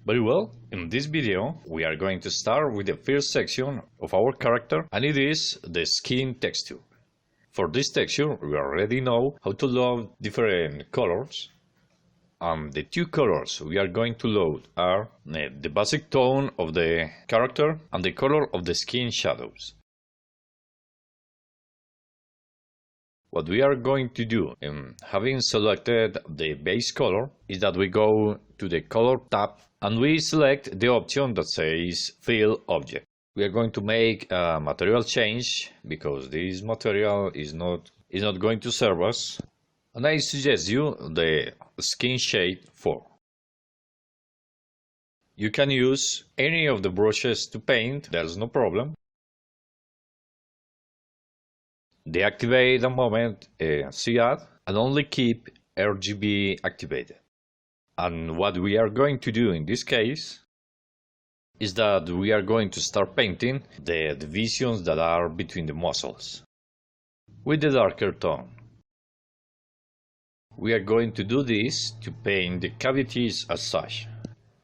Very well, in this video we are going to start with the first section of our character, and it is the skin texture. For this texture we already know how to load different colors, and the two colors we are going to load are the basic tone of the character and the color of the skin shadows. What we are going to do, having selected the base color, is that we go to the color tab and we select the option that says fill object. We are going to make a material change because this material is not going to serve us, and I suggest you the skin shade 4. You can use any of the brushes to paint, there's no problem. Deactivate the moment CAD and only keep RGB activated. And what we are going to do in this case is that we are going to start painting the divisions that are between the muscles with the darker tone. We are going to do this to paint the cavities as such.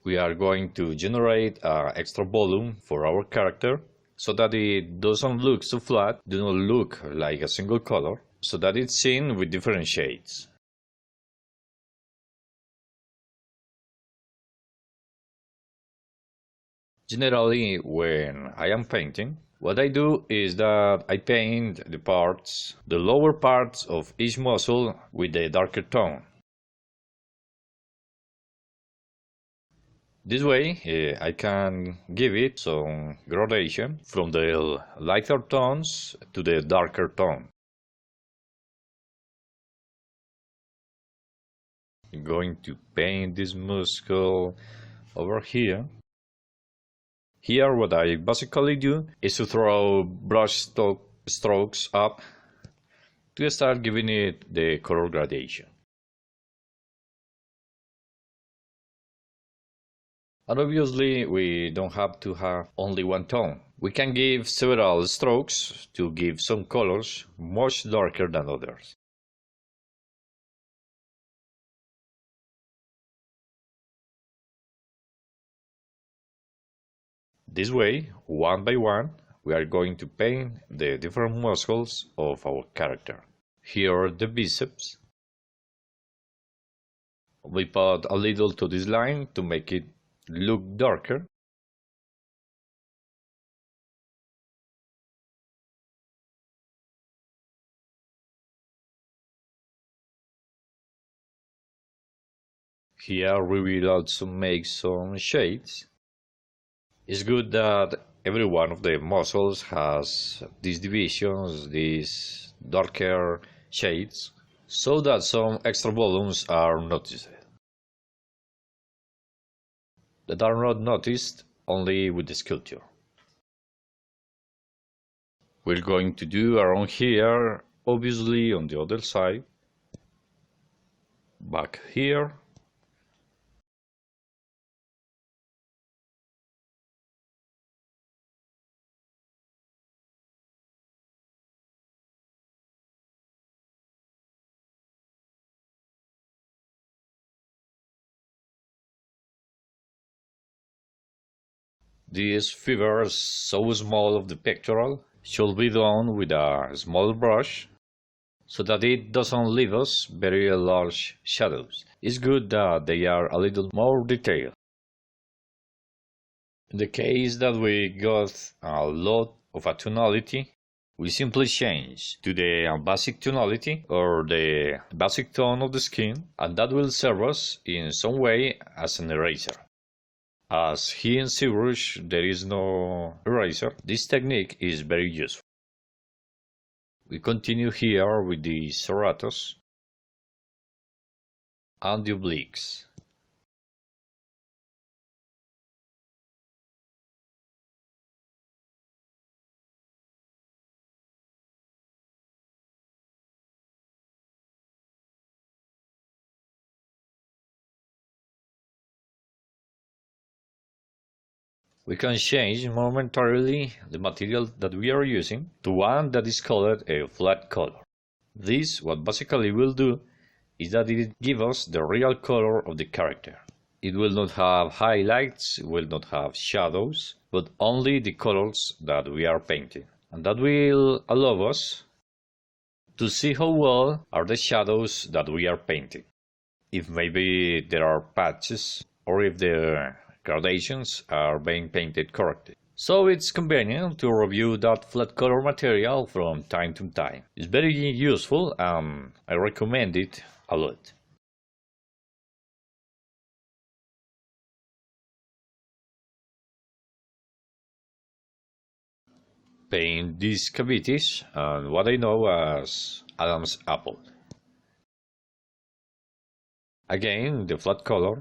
We are going to generate extra volume for our character, so that it doesn't look so flat, do not look like a single color, so that it's seen with different shades. Generally, when I am painting, what I do is that I paint the lower parts of each muscle with the darker tone. This way, I can give it some gradation from the lighter tones to the darker tone. I'm going to paint this muscle over here. Here, what I basically do is to throw brush strokes up to start giving it the color gradation. And obviously we don't have to have only one tone. We can give several strokes to give some colors much darker than others. This way, one by one, we are going to paint the different muscles of our character. Here are the biceps. We put a little to this line to make it look darker. Here we will also make some shades. It's good that every one of the muscles has these divisions, these darker shades, so that some extra volumes are noticed. That are not noticed only with the sculpture. We're going to do around here, obviously on the other side, back here, this figure so small of the pectoral should be done with a small brush so that it doesn't leave us very large shadows. It's good that they are a little more detailed. In the case that we got a lot of a tonality, we simply change to the basic tonality or the basic tone of the skin, and that will serve us in some way as an eraser. As here in ZBrush there is no eraser, this technique is very useful. We continue here with the serratos and the obliques. We can change momentarily the material that we are using to one that is called a flat color. This, what basically will do, is that it gives us the real color of the character. It will not have highlights, it will not have shadows, but only the colors that we are painting. And that will allow us to see how well are the shadows that we are painting. If maybe there are patches or if the gradations are being painted correctly. So it's convenient to review that flat color material from time to time. It's very useful and I recommend it a lot. Paint these cavities and what I know as Adam's apple. Again, the flat color.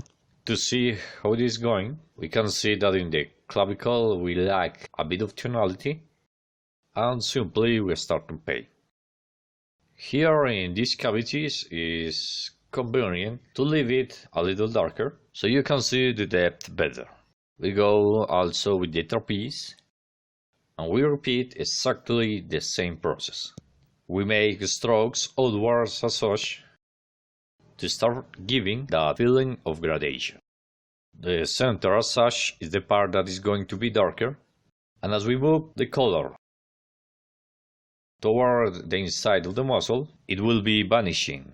To see how it is going, we can see that in the clavicle we lack a bit of tonality and simply we start to paint. Here in these cavities is convenient to leave it a little darker so you can see the depth better. We go also with the trapeze and we repeat exactly the same process. We make strokes outwards as such to start giving that feeling of gradation. The center as such is the part that is going to be darker, and as we move the color toward the inside of the muscle, it will be vanishing.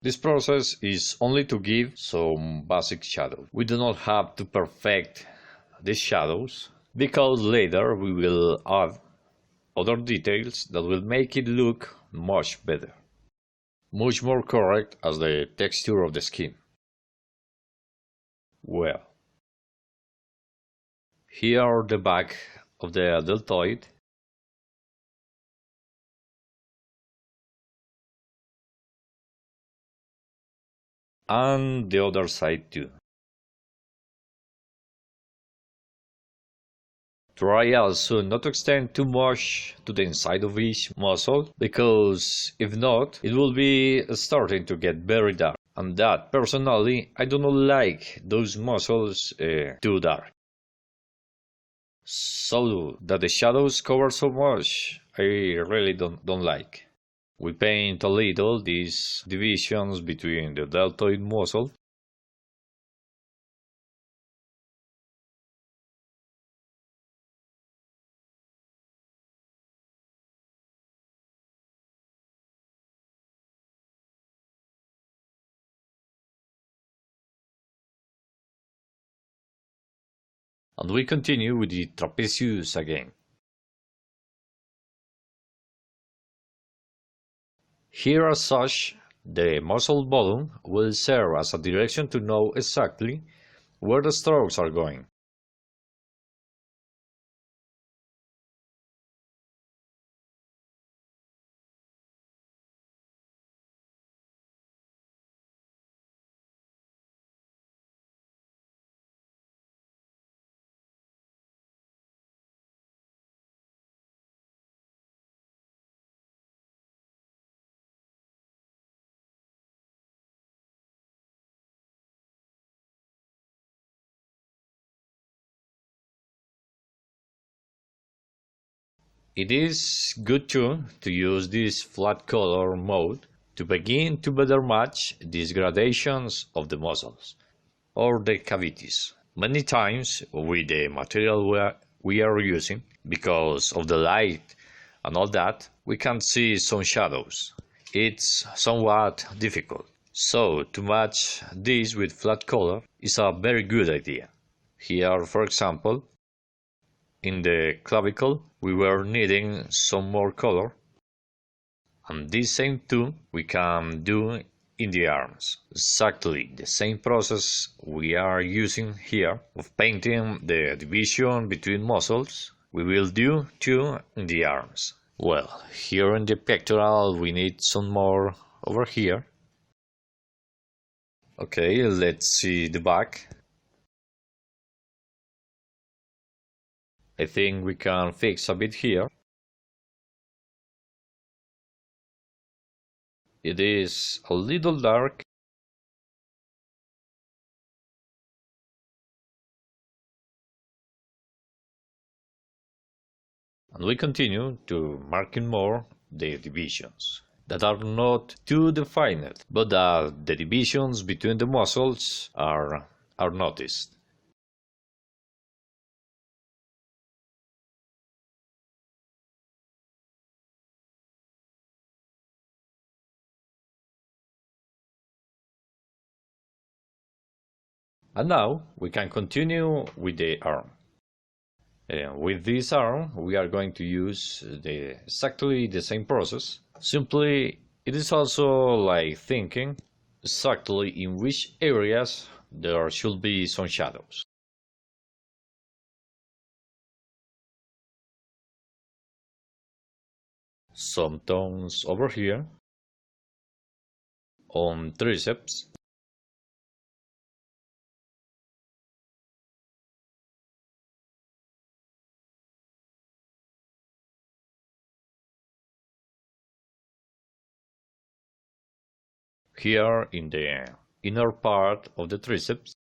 This process is only to give some basic shadows. We do not have to perfect the shadows because later we will add other details that will make it look much better, much more correct as the texture of the skin. Well, here are the back of the deltoid. And the other side too. Try also not to extend too much to the inside of each muscle, because if not, it will be starting to get very dark. And that, personally, I do not like those muscles too dark. So that the shadows cover so much, I really don't like. We paint a little these divisions between the deltoid muscle. And we continue with the trapezius again. Here as such, the muscle volume will serve as a direction to know exactly where the strokes are going. It is good too to use this flat color mode to begin to better match these gradations of the muscles or the cavities. Many times with the material we are using, because of the light and all that, we can see some shadows. It's somewhat difficult. So to match this with flat color is a very good idea. Here, for example, in the clavicle, we were needing some more color, and this same too we can do in the arms. Exactly the same process we are using here of painting the division between muscles, we will do too in the arms. Well, here in the pectoral we need some more over here. Okay, let's see the back. I think we can fix a bit here. It is a little dark. And we continue to marking more the divisions that are not too defined, but that the divisions between the muscles are noticed. And now we can continue with the arm. With this arm, we are going to use exactly the same process. Simply, it is also like thinking exactly in which areas there should be some shadows. Some tones over here on triceps. Here in the inner part of the triceps.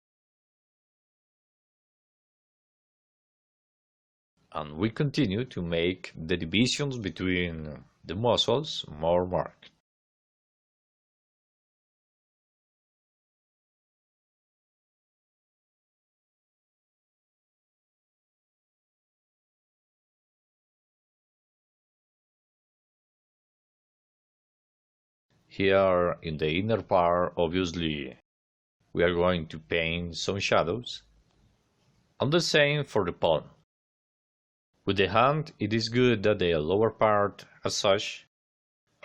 And we continue to make the divisions between the muscles more marked. Here in the inner part, obviously, we are going to paint some shadows. And the same for the palm. With the hand, it is good that the lower part, as such,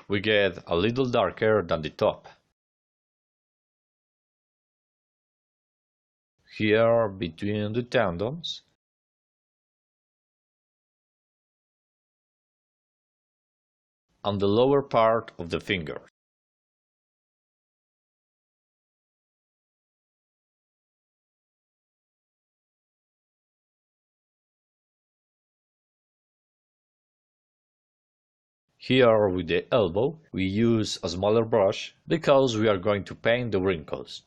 we get a little darker than the top. Here between the tendons, and the lower part of the finger. Here with the elbow, we use a smaller brush because we are going to paint the wrinkles.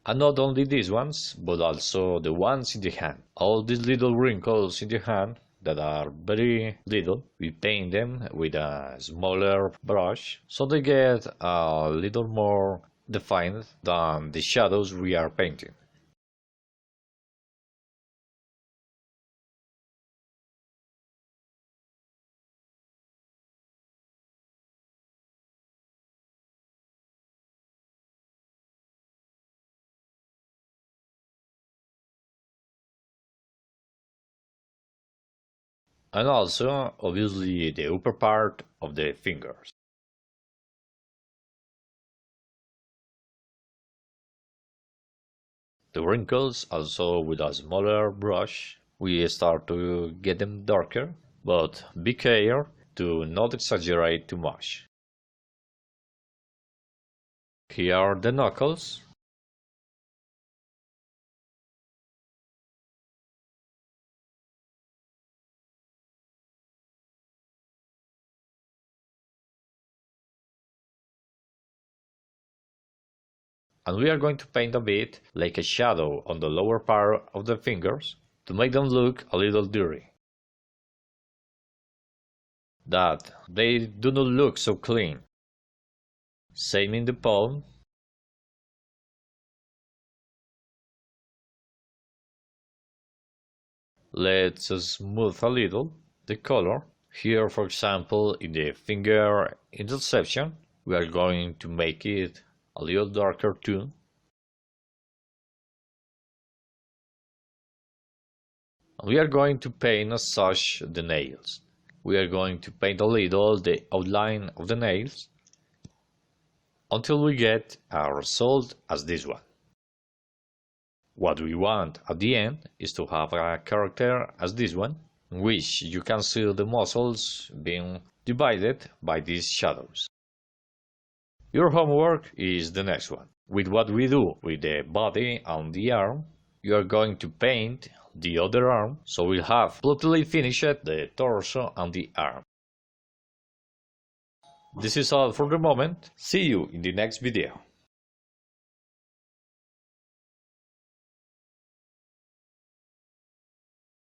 And not only these ones, but also the ones in the hand. All these little wrinkles in the hand that are very little, we paint them with a smaller brush so they get a little more defined than the shadows we are painting. And also, obviously, the upper part of the fingers. The wrinkles, also with a smaller brush, we start to get them darker, but be careful to not exaggerate too much. Here are the knuckles. And we are going to paint a bit like a shadow on the lower part of the fingers to make them look a little dirty. That they do not look so clean. Same in the palm. Let's smooth a little the color. Here, for example, in the finger intersection, we are going to make it a little darker too. We are going to paint as such the nails. We are going to paint a little the outline of the nails until we get a result as this one. What we want at the end is to have a character as this one, in which you can see the muscles being divided by these shadows. Your homework is the next one. With what we do with the body and the arm, you are going to paint the other arm, so we'll have completely finished the torso and the arm. This is all for the moment. See you in the next video.